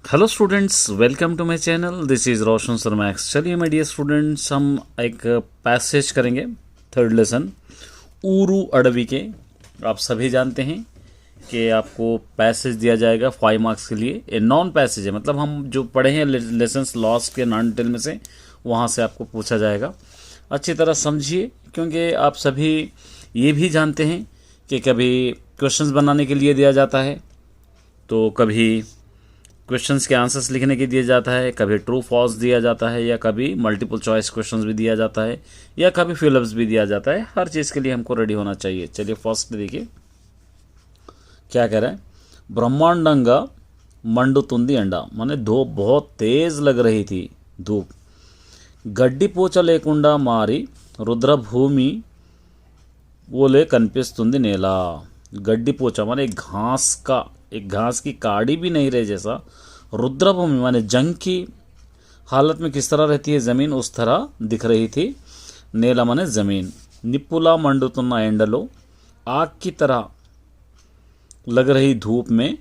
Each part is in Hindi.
Hello students, welcome to my channel. This is Roshan शर्मैक्स। चलिए माय डियर स्टूडेंट्स, हम एक पैसेज करेंगे, थर्ड लेसन ऊरू अडवी के। आप सभी जानते हैं कि आपको पैसेज दिया जाएगा 5 मार्क्स के लिए। ये नॉन पैसेज है, मतलब हम जो पढ़े हैं लेसन्स लॉस के नॉन टेल में से, वहाँ से आपको पूछा जाएगा। अच्छी तरह समझिए, क्योंकि आप सभी ये भी जानते हैं कि कभी क्वेश्चंस बनाने के लिए दिया जाता है, तो कभी क्वेश्चंस के आंसर्स लिखने के दिया जाता है, कभी ट्रू फॉल्स दिया जाता है, या कभी मल्टीपल चॉइस क्वेश्चंस भी दिया जाता है, या कभी फिलअप्स भी दिया जाता है। हर चीज़ के लिए हमको रेडी होना चाहिए। चलिए फर्स्ट देखिए क्या कह रहा है। ब्रह्मांडंगा मंडुतुंदी अंडा, माने धूप बहुत तेज लग रही थी। धूप गड्डी पोचा लेकुंडा मारी रुद्रभूमि बोले कनिपिस्तुंदी नेला। गड्डी पोचा माने एक घास की काड़ी भी नहीं रहे जैसा। रुद्रभूमि माने जंग की हालत में किस तरह रहती है ज़मीन, उस तरह दिख रही थी। नेला माने ज़मीन। निपुला मंडुतुन्ना एंडलो, आग की तरह लग रही धूप में।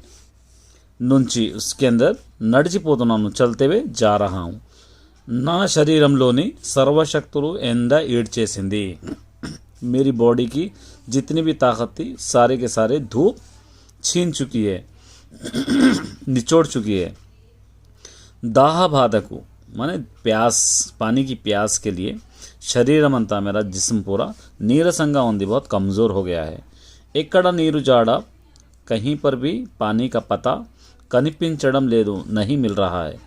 नुंची उसके अंदर నడిచిపోతున్నాను, चलते हुए जा रहा हूँ। నా శరీరంలోని సర్వశక్తులు ఎండ ఈడ్చేసింది। मेरी बॉडी की जितनी भी ताकत थी सारे के सारे धूप छीन चुकी है, निचोड़ चुकी है। दाह बाधकु माने प्यास, पानी की प्यास के लिए। शरीरम अंता मेरा जिस्म पूरा नीरसंगा उंदी, बहुत कमज़ोर हो गया है। ఎక్కడ నీరు జాడ, कहीं पर भी पानी का पता। कनिपिंचडम लेदु, नहीं मिल रहा है।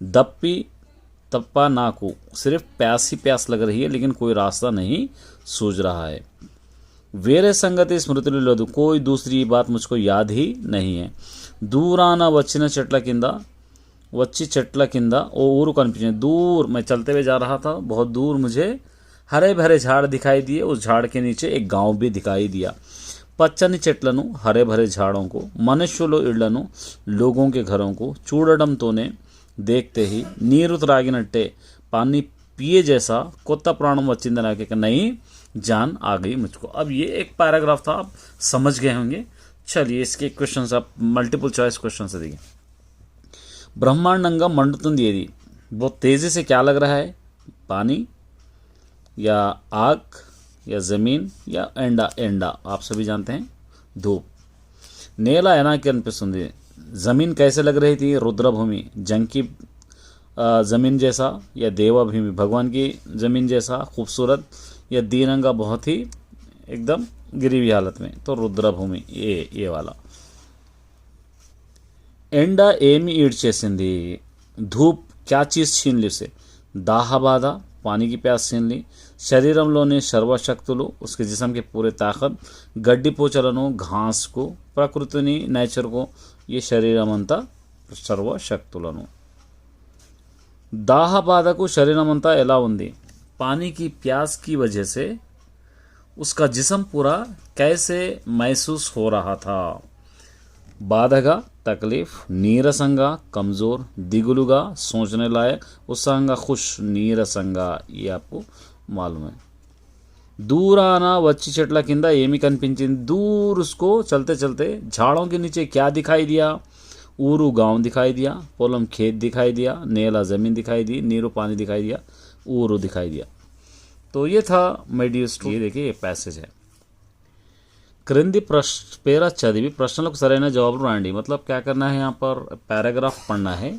दप्पी तप्पा नाकू, सिर्फ प्यास ही प्यास लग रही है, लेकिन कोई रास्ता नहीं सूझ रहा है। వేరే సంగతి స్మృతిలో లేదు, कोई दूसरी बात मुझको याद ही नहीं है। दूराना వచ్చిన చెట్ల కింద, వచ్చి చెట్ల కింద ओ ऊरू कनिपिंచింది। दूर मैं चलते हुए जा रहा था, बहुत दूर मुझे हरे भरे झाड़ दिखाई दिए। उस झाड़ के नीचे एक गांव भी दिखाई दिया। పచ్చని చెట్లను, हरे भरे झाड़ों को, మనుష్యుల ఇళ్లను, लोगों के घरों को, చూడడంతోనే देखते ही నీరు త్రాగినట్టే, पानी पिए जैसा కొత్త ప్రాణం వచ్చింది నాకు, एक नई जान आ गई मुझको। अब ये एक पैराग्राफ था, आप समझ गए होंगे। चलिए इसके क्वेश्चन आप मल्टीपल चॉइस क्वेश्चन से देखिए। ब्रह्मांडंगा मंडुतुंदी ఏది, बहुत तेज़ी से क्या लग रहा है, पानी या आग या ज़मीन या ఎండ। ఎండ आप सभी जानते हैं, धूप। నేల ఎలాకి అనిపిస్తుంది, ज़मीन कैसे लग रही थी, रुद्रभूमि जंग की ज़मीन जैसा, या देवाभूमि भगवान की ज़मीन जैसा खूबसूरत, या दीनंगा बहुत ही एकदम गिरी हुई हालत में, तो रुद्रभूमि ये वाला। ఎండ ఏమి ఈడ్చేసింది, धूप क्या चीज़ छीन ली उसे। दाह बाधा, पानी की प्यास छीन ली। शरीरंलोని सर्वशक्తులు, उसके जिस्म के पूरे ताकत। गड्डी पोचలను, घास को। प्रकृतिनि, नेचर को। ये शरीरम अंता सर्वशक्తులను। दाह బాధకు शरीरम अंता ఎలా ఉంది, पानी की प्यास की वजह से उसका जिस्म पूरा कैसे महसूस हो रहा था। బాధగా तकलीफ, नीरसंगा कमज़ोर, दिगुलुगा सोचने लायक, उत्साहंगा खुश, नीरसंगा ये आपको मालूम है। दूराना వచ్చి చెట్ల కింద ఏమి కనిపించింది, दूर उसको चलते चलते झाड़ों के नीचे क्या दिखाई दिया। ऊरू गांव दिखाई दिया, पोलम खेत दिखाई दिया, नेला ज़मीन दिखाई दी, नीरू पानी दिखाई दिया, ऊरू दिखाई दिया। तो ये था मेडियस। ये देखिए ये पैसेज है। क्रिंदी పేర చదివి ప్రశ్నలకు సరైన जवाब రాయండి। मतलब क्या करना है, यहाँ पर पैराग्राफ पढ़ना है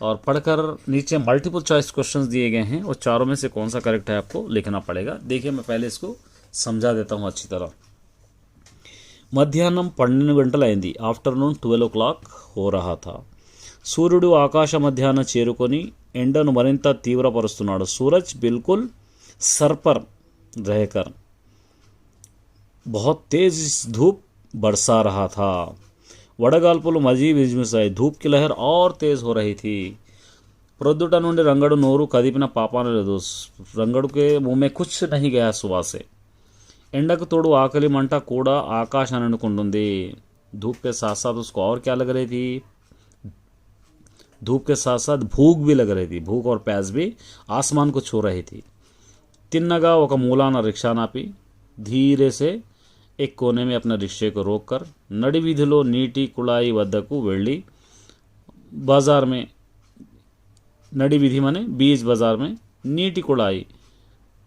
और पढ़कर नीचे मल्टीपल चॉइस क्वेश्चंस दिए गए हैं, और चारों में से कौन सा करेक्ट है आपको लिखना पड़ेगा। देखिए मैं पहले इसको समझा देता हूँ अच्छी तरह। మధ్యాహ్నం 12 గంటలు అయింది, ఆఫ్టర్నూన్ 12 o'clock हो रहा था। సూర్యుడు ఆకాశ మధ్యాహ్నం చేరుకొని ఎండను మరింత తీవ్రపరుస్తున్నాడు। सूरज बिल्कुल सर पर रहकर बहुत तेज धूप बरसा रहा था। వడగాల్పులు మజీ విజమిసాయి, धूप की लहर और तेज हो रही थी। ప్రొద్దుట నుండి రంగడు నోరు కదిపిన పాపాన లేదు, రంగడు के मुंह में कुछ नहीं गया सुबह से। ఎండకు తోడు ఆకలి మంట కూడా ఆకాశాన్ని అనుకుంటుంది। धूप के साथ साथ उसको और क्या लग रही थी, धूप के साथ साथ भूख भी लग रही थी। भूख और प्यास भी आसमान को छू रही थी। తిన్నగా ఒక మూలాన రిక్షా నాపి, धीरे से एक कोने में अपने रिक्शे को रोककर नड़ी वीधिलो नीटी कुड़ाई वद्दकु వెళ్ళి बाजार में, नडी विधि माने बीज बाजार में, नीटी कुड़ाई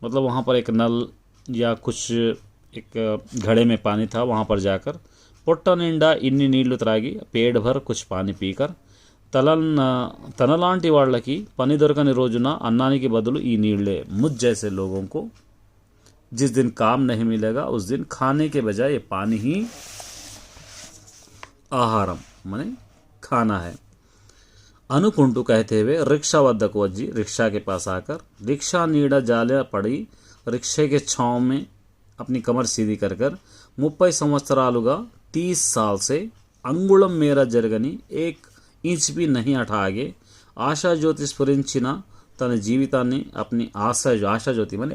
मतलब वहाँ पर एक नल या कुछ एक घड़े में पानी था, वहाँ पर जाकर పొట్ట నిండా ఇన్ని నీళ్లు త్రాగి పేడ భర్ కుछ పానీ పీకర్ తనలాంటి వాళ్ళకి పని దొరకని రోజున అన్నానికి బదులు ఈ నీళ్లే मुझ जैसे लोगों को जिस दिन काम नहीं मिलेगा उस दिन खाने के बजाय ये पानी ही ఆహారం माने खाना है। అనుకుంటూ कहते हुए रिक्शा వద్దకు వచ్చి रिक्शा के पास आकर रिक्शा नीड़ा जाले पड़ी रिक्शे के छाँव में अपनी कमर सीधी कर 30 సంవత్సరాలుగా 30 साल से अंगुళం మేర జరగని एक इंच भी नहीं हटा आगे आशा ज्योति स्फुరించిన తన జీవితాన్ని अपनी आशा ज्योति माने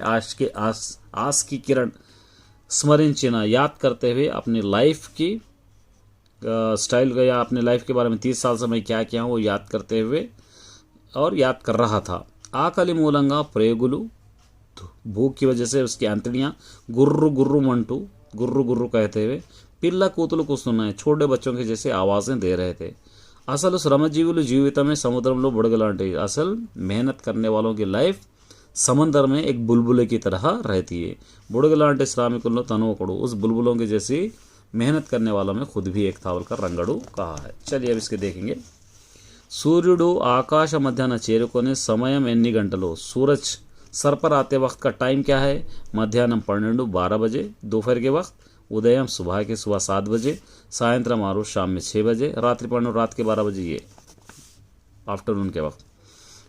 आस की किरण स्मరించిన याद करते हुए अपनी लाइफ की स्टाइल का या अपने लाइफ के बारे में 30 साल से मैं क्या किया हूँ वो याद करते हुए और याद कर रहा था। आकली मूलंगा प्रेगुलु भूख की वजह से उसकी आंतड़ियाँ गुर्रु गुर्रु मंटू गुर्रु गुर्रु कहते हुए पिल्ला కూతులు కూస్తున్నాయి छोटे बच्चों के जैसे आवाज़ें दे रहे थे। అసలు శ్రమజీవులు జీవితమే సముద్రంలో బుడగలాంటి असल मेहनत करने वालों की लाइफ समंदर में एक बुलबुले की तरह रहती है। బుడగలాంటి శ్రామికుల్లో తను ఒకడు उस बुलबुलों के जैसी मेहनत करने वालों में खुद भी एक था बोलकर రంగడు कहा है। चलिए अब इसके देखेंगे। సూర్యుడు ఆకాశ మధ్యాహ్న చేరుకొని సమయం ఎన్ని గంటలు सूरज सर पर आते वक्त का टाइम क्या है मध्याह्न 12 बजे दोपहर के वक्त उदयम सुबह 7 बजे सायंत्रम आरू शाम में 6 बजे रात्रि पढ़ो रात के 12 बजे ये आफ्टरनून के वक्त।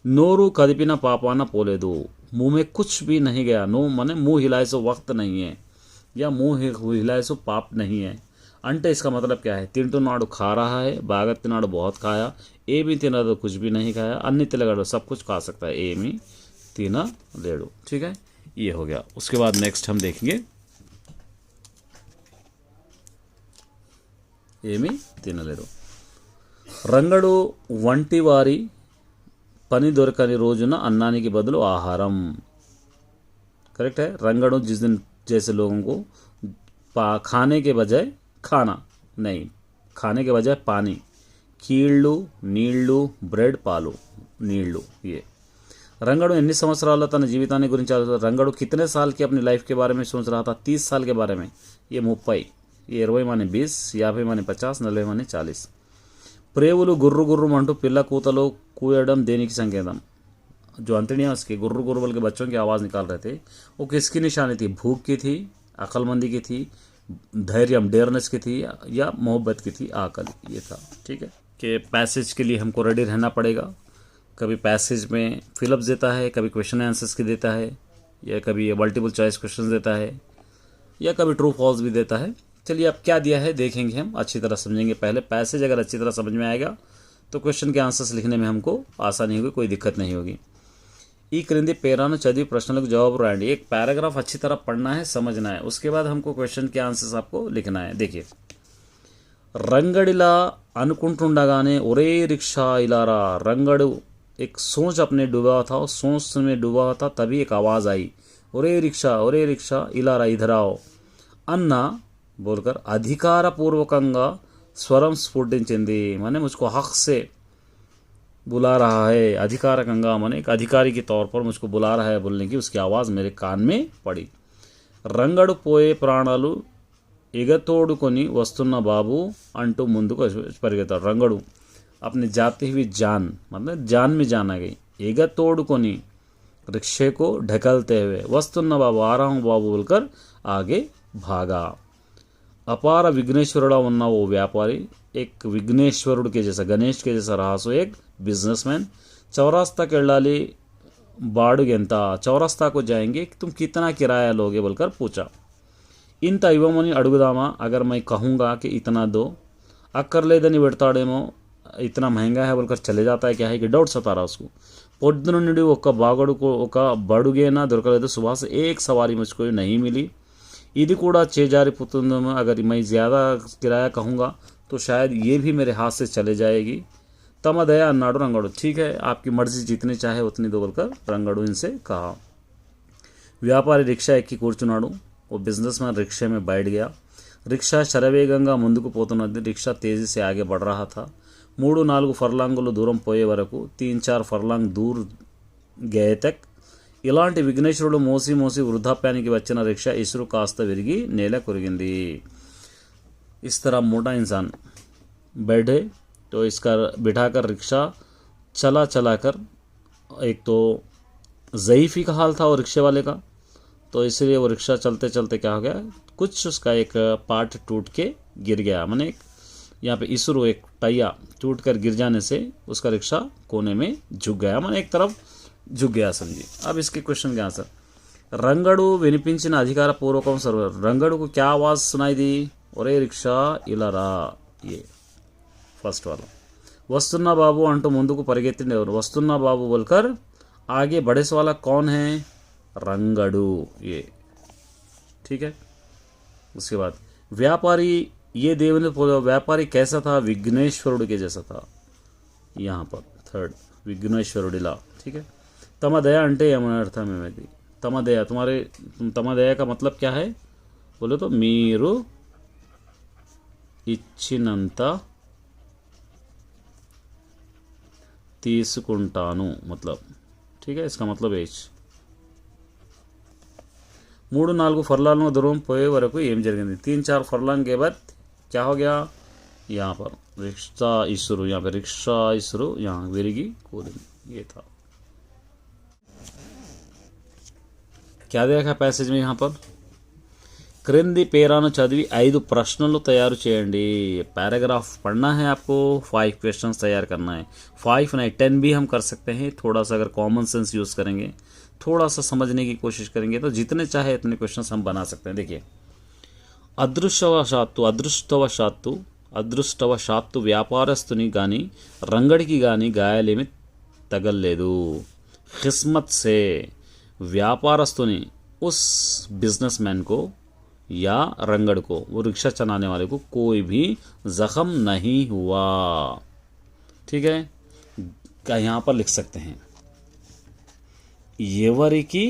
नोरू कदिपिना पापाना पोले दो मुंह में कुछ भी नहीं गया नो माने मुंह हिलाए सो वक्त नहीं है या मुंह हिलाए सो पाप नहीं है अंटे इसका मतलब क्या है तिंटुनाडु खा रहा है बागा तिनाडु बहुत खाया ఏమీ తినదు कुछ भी नहीं खाया अन्य तिलगाडु सब कुछ खा सकता है ఏమీ తినలేడు। ठीक है ये हो गया। उसके बाद नेक्स्ट हम देखेंगे ఏమీ తినలేడు। రంగడు వంటి వారి పని దొరకని రోజున అన్నానికి బదులు ఆహారం करेक्ट है। రంగడు जिस दिन जैसे लोगों को खाने के बजाय खाना नहीं खाने के बजाय पानी కీళ్ళు నీళ్లు బ్రెడ్ పాలు నీళ్లు ये రంగడు ఎన్ని సంవత్సరాల తన జీవితాన్ని గురించి రంగడు कितने साल की अपनी लाइफ के बारे में सोच रहा था 30 साल के बारे में ये 30 ये 20 माने 20 50 माने 50 40 माने 40। ప్రేవులు గుర్రు గుర్రు అంటూ పిల్ల కూతలో కూయడం దేనికి సంకేతం जो अंतड़ियाँ उसके गुर्रु गुर्रु बोल के बच्चों की आवाज़ निकाल रहे थे वो किसकी निशानी थी भूख की थी अक्लमंदी की थी धैर्य डेयरनेस की थी या मोहब्बत की थी आकल ये था। ठीक है कि पैसेज के लिए हमको रेडी रहना पड़ेगा। कभी पैसेज में फिलअप देता है कभी क्वेश्चन आंसर्स की देता है या कभी मल्टीपल चॉइस क्वेश्चन देता है या कभी ट्रू फॉल्स भी देता है। चलिए अब क्या दिया है देखेंगे हम अच्छी तरह समझेंगे। पहले पैसेज अगर अच्छी तरह समझ में आएगा तो क्वेश्चन के आंसर्स लिखने में हमको आसानी होगी कोई दिक्कत नहीं होगी। ఈ క్రింది పేరాను చదివి ప్రశ్నలకు జవాబు రాయండి। एक पैराग्राफ अच्छी तरह पढ़ना है समझना है उसके बाद हमको क्वेश्चन के आंसर्स आपको लिखना है। देखिए రంగడిలా అనుకుంటుండగానే ఒరే रिक्शा इलारा రంగడు एक सोच अपने डूबा था और सोच में डूबा था तभी एक आवाज़ आई ఒరే रिक्शा इलारा इधर आओ అన్న बोलकर अधिकारपूर्वకంగా స్వరం స్ఫుటించింది माने मुझको हक से बुला रहा है अधिकारకంగా माने एक अधिकारी के तौर पर मुझको बुला रहा है बोलने की उसकी आवाज़ मेरे कान में पड़ी। రంగడు పోయే ప్రాణాలు ఎగతోడుకొని వస్తున్న బాబు అంటూ ముందుకు పరిగెత్తాడు। రంగడు अपनी जाती हुई जान मतलब जान में जान आ गई एगतोड़कोनी रिक्शे को ढकलते हुए वस्तुन्न बाबू आ रहा हूँ बाबू बोलकर आगे भागा। अपार विघ्नेश्वरुड़ा उन्ना वो व्यापारी एक विघ्नेश्वरुड़ के जैसा गणेश के जैसा रहा सो एक बिजनेसमैन चौरास्ता केळ्ळाली बाड़ुगेंता चौरास्ता को जाएंगे तुम कितना किराया लोगे बोलकर पूछा। इंत इवमनी अड़ुगुदामा अगर मैं कहूँगा कि इतना दो अक्करलेदनी बेड़ताड़ेमो इतना महंगा है बोलकर चले जाता है। क्या है कि डाउट सता रहा उसको పొద్దున నుండి ఒక బడుగేనా దొరకలేదు सुबह से एक सवारी मुझको नहीं मिली ఇది కూడా చేజారిపోతుందేమో अगर मैं ज़्यादा किराया कहूँगा तो शायद ये भी मेरे हाथ से चले जाएगी। तम दया अन्नाडु రంగడు ठीक है आपकी मर्जी जितनी चाहे उतनी दो बोलकर రంగడు इनसे कहा। व्यापारी रिक्शा ఎక్కి కూర్చున్నాడు वो बिजनेसमैन रिक्शे में बैठ गया। रिक्शा शरवेगंगा ముందుకు పోతున్నది रिक्शा तेज़ी से आगे बढ़ रहा था। 3-4 ఫర్లాంగులు దూరం పోయే వరకు 3-4 ఫర్లాంగ్ దూర్ గయే తక్ ఇలాంటి విఘ్నేశ్వరుడు మోసి మోసి వృద్ధాప్యానికి వచ్చిన రిక్షా ఇసురు కాస్త విరిగి నేల కొరిగింది. इस तरह मोटा इंसान बैठे तो इसका बिठाकर रिक्शा चला चला कर, एक तो ज़ईफ़ी का हाल था वो रिक्शे वाले का, तो इसलिए वो रिक्शा चलते चलते क्या हो गया, कुछ उसका एक पार्ट टूट के गिर गया. मैंने यहाँ पे इसरो एक टाइया टूट कर गिर जाने से उसका रिक्शा कोने में झुक गया, मैंने एक तरफ झुक गया समझिए. अब इसके क्वेश्चन के आंसर. రంగడు వినిపించిన అధికారపూర్వకం సర్వర్. రంగడుకు क्या आवाज़ सुनाई दी, ఒరే రిక్షా ఇలా రా. ఏ ఫస్ట్ वाला. వస్తున్నా బాబు అంటూ ముందుకు పరిగెత్తింది ఎవరు, వస్తున్నా బాబు बोलकर आगे बढ़े वाला कौन है, रंगड़ू. ये ठीक है. उसके बाद व्यापारी, ये देवेंद्र बोला व्यापारी कैसा था, विघ्नेश्वरुడు के जैसा था. यहाँ पर थर्ड विघ्नेश्वरुడిలా. ठीक है. తమ దయ అంటే ఏమని అర్థం ఏమైంది, తమ దయ, तुम्हारे తమ దయ का मतलब क्या है बोले तो మీరు ఇచ్చినంత తీసుకుంటాను मतलब. ठीक है. इसका मतलब है 3-4 फरलांग दूर పోయే వరకు ఏం జరిగింది, 3-4 फरलांग के बाद क्या हो गया, यहाँ पर रिक्शा इस्रू, यहाँ पे रिक्शा इस्रू यहाँ विरिगी कूदिंది. ये था. क्या देखा पैसेज में यहाँ पर, క్రింది పేరాను చదివి 5 ప్రశ్నలు తయారు చేయండి. पैराग्राफ पढ़ना है आपको, 5 क्वेश्चन तैयार करना है. 5 नहीं 10 भी हम कर सकते हैं. थोड़ा सा अगर कॉमन सेंस यूज़ करेंगे, थोड़ा सा समझने की कोशिश करेंगे तो जितने चाहे इतने क्वेश्चन हम बना सकते हैं. देखिए, అదృష్టవశాత్తు వ్యాపారస్తుని కానీ రంగడికి కానీ గాయాలేమి తగల్లేదు. కిస్మత్ సే व्यापारस्तुनी उस बिजनेसमैन को या रंगड़ को, वो रिक्शा चलाने वाले को कोई भी ज़ख़म नहीं हुआ. ठीक है. क्या यहाँ पर लिख सकते हैं, ఎవరికి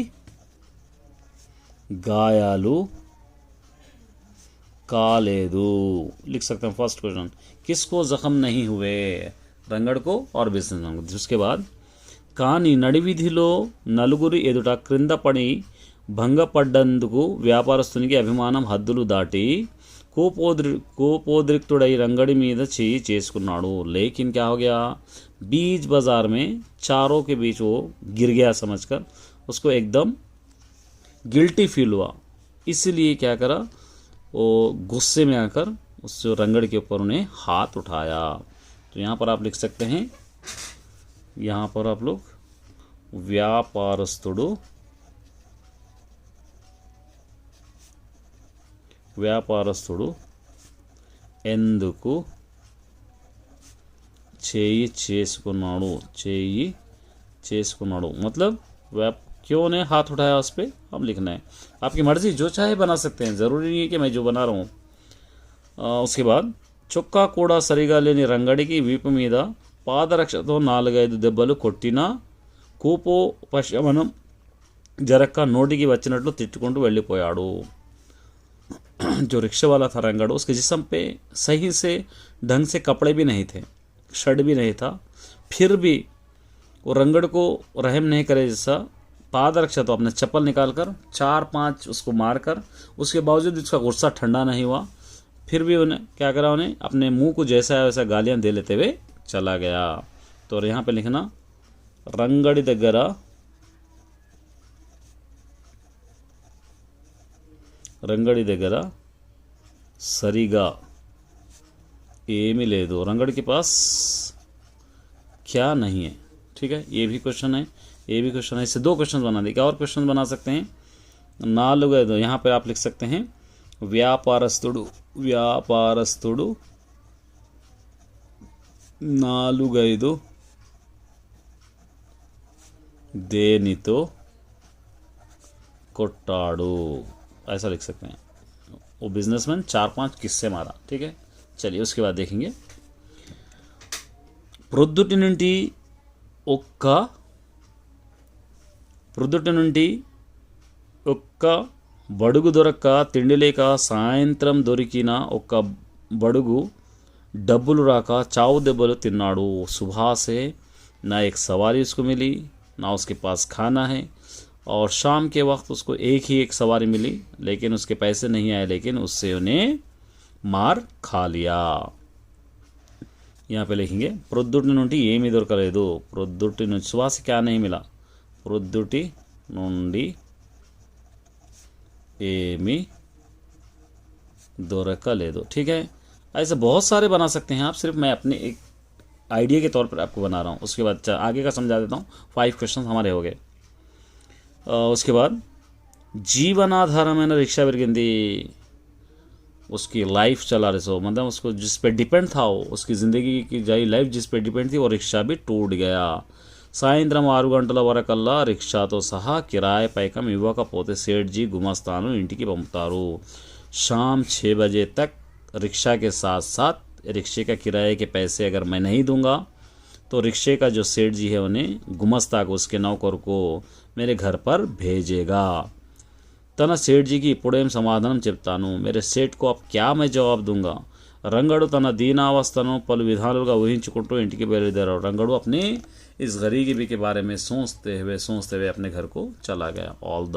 గాయాలు కాలేదు लिख सकते हैं. फर्स्ट क्वेश्चन, किसको ज़ख़म नहीं हुए, रंगड़ को और बिजनेसमैन को. उसके बाद కానీ నడివీధిలో నలుగురి ఎదుట క్రింద పడి భంగపడ్డందుకు వ్యాపారస్తునికి అభిమానం హద్దులు దాటి కోపోద్రిక్తుడై రంగడి మీద చేయి చేసుకున్నాడు. लेकिन क्या हो गया, बीच बाजार में चारों के बीच वो गिर गया समझकर उसको एकदम गिल्टी फील हुआ. इसलिए क्या करा, वो गुस्से में आकर उस रंगड़ के ऊपर उन्हें हाथ उठाया. तो यहाँ पर आप लिख सकते हैं, यहाँ पर आप लोग వ్యాపారస్తుడు ఎందుకు చేయి చేసుకున్నాడు मतलब क्यों ने हाथ उठाया उस पर हम लिखना है. आपकी मर्जी, जो चाहे बना सकते हैं, ज़रूरी नहीं है कि मैं जो बना रहा हूँ. उसके बाद చొక్కా కూడా సరిగా లేని రంగడికి వీపు మీద పాదరక్షతో 4-5 దెబ్బలు కొట్టినా కోపోపశమనం జరక్క నోటికి వచ్చినట్లు తిట్టుకుంటూ వెళ్ళిపోయాడు. जो रिक्शे वाला था रंगड़, उसके जिस्म पे सही से ढंग से कपड़े भी नहीं थे, शर्ट भी नहीं था, फिर भी वो रंगड़ को रहम नहीं करे जैसा पादरक्षा तो अपने चप्पल निकाल कर 4-5 उसको मार कर, उसके बावजूद उसका गुस्सा ठंडा नहीं हुआ. फिर भी उन्हें क्या करा, उन्हें अपने मुंह को जैसा है वैसा गालियाँ दे लेते हुए चला गया. तो यहाँ पे लिखना, రంగడి దగ్గర సరిగా ఏమీ లేదు. రంగడి के पास क्या नहीं है. ठीक है. ये भी क्वेश्चन है, ये भी क्वेश्चन है. इससे 2 क्वेश्चन बना दें. क्या और क्वेश्चन बना सकते हैं, 4 यहाँ पे आप लिख सकते हैं, వ్యాపారస్తుడు 4-5 దేనితో కొట్టాడు, ऐसा लिख सकते हैं. वो बिजनेसमैन 4-5 किससे मारा. ठीक है. चलिए उसके बाद देखेंगे, ప్రొద్దుటి నుండి ఒక్క బడుగు దొరక్క తిండి లేక సాయంత్రం దొరికిన ఒక్క బడుగు डब्बुल राका चाव दెబ్బలు తిన్నాడు। सुबह से ना एक सवारी उसको मिली, ना उसके पास खाना है, और शाम के वक्त उसको एक सवारी मिली, लेकिन उसके पैसे नहीं आए, लेकिन उससे उन्हें मार खा लिया। यहाँ पे लिखेंगे प्रొద్దుటి నుండి ఏమీ దొరకలేదు। ప్రొద్దుటి నుంచి सुबह से क्या नहीं मिला, ప్రొద్దుటి నుండి ఏమీ దొరకలేదు। ठीक है, ऐसे बहुत सारे बना सकते हैं आप, सिर्फ मैं अपने एक आइडिया के तौर पर आपको बना रहा हूँ। उसके बाद आगे का समझा देता हूँ। 5 क्वेश्चन हमारे हो गए। उसके बाद जीवनाधारమైన रिक्शा పెరిగింది। उसकी लाइफ चला रहे सो मतलब उसको जिस पे डिपेंड था वो, उसकी ज़िंदगी की जारी लाइफ जिस पे डिपेंड थी, वो रिक्शा भी टूट गया। సాయంత్రం 6 గంటల వరకల్లా రిక్షాతో సహా కిరాయి పైకం ఇవ్వకపోతే సేఠ్జీ గుమస్తాను ఇంటికి పంపుతారు। शाम 6 बजे तक रिक्शा के साथ साथ रिक्शे का किराए के पैसे अगर मैं नहीं दूंगा तो रिक्शे का जो सेठ जी है उन्हें गुमस्ता को, उसके नौकर को मेरे घर पर भेजेगा। తన సేఠ్జీకి ఇప్పుడేం సమాధానం చెప్తాను, मेरे सेठ को अब क्या मैं जवाब दूंगा। రంగడు తన దీనావస్థను పలు విధాలుగా ఊహించుకుంటూ ఇంటికి బయలుదేరాడు। రంగడు अपने इस गरीबी के बारे में सोचते हुए अपने घर को चला गया। All the